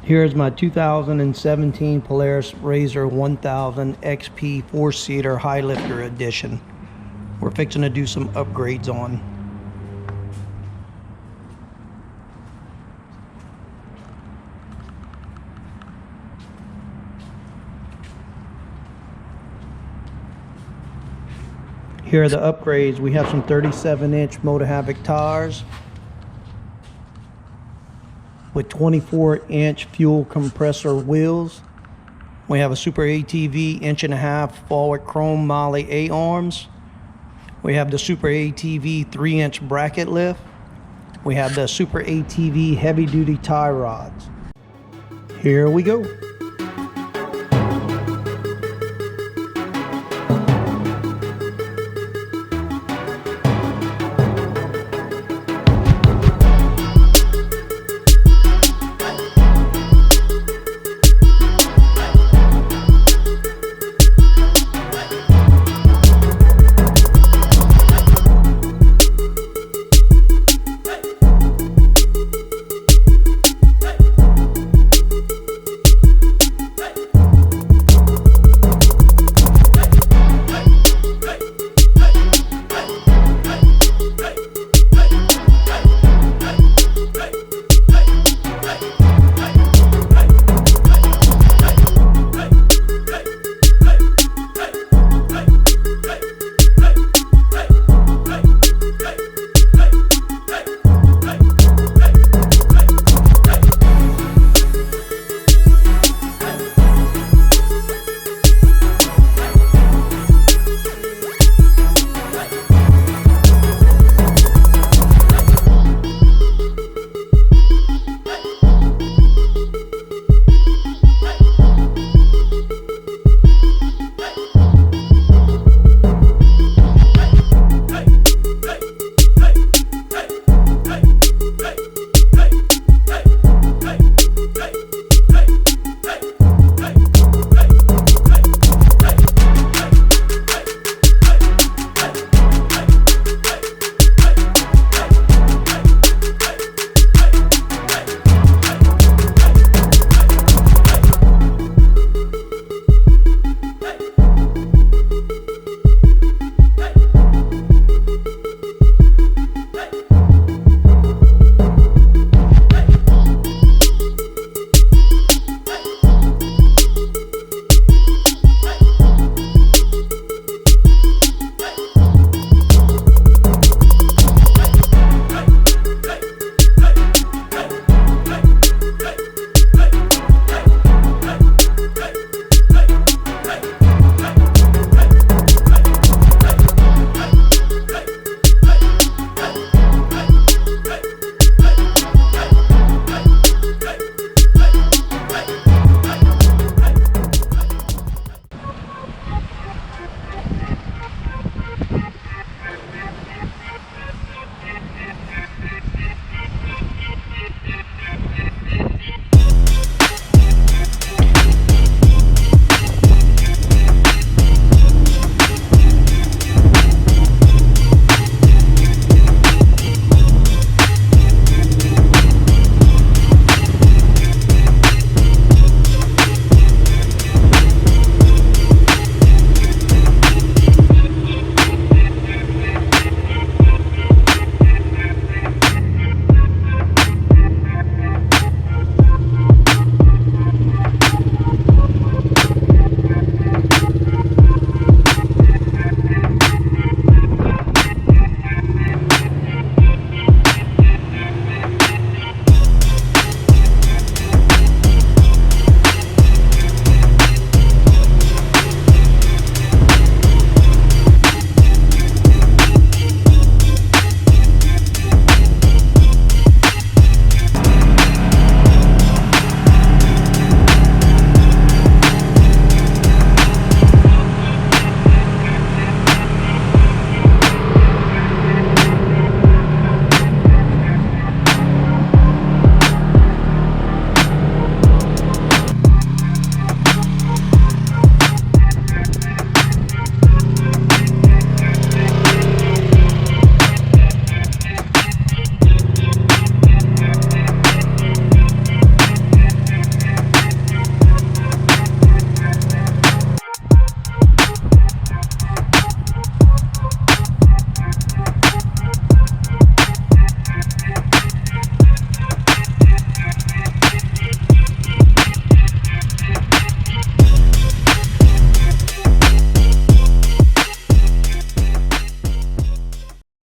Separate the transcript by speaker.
Speaker 1: Here's my 2017 Polaris RZR 1000 XP 4-seater high lifter edition. We're fixing to do some upgrades on. Here are the upgrades. We have some 37-inch Motohavok tires with 24-inch fuel compressor wheels. We have a Super ATV 1.5" forward Chromoly A-arms. We have the Super ATV 3-inch bracket lift. We have the Super ATV heavy-duty tie rods. Here we go.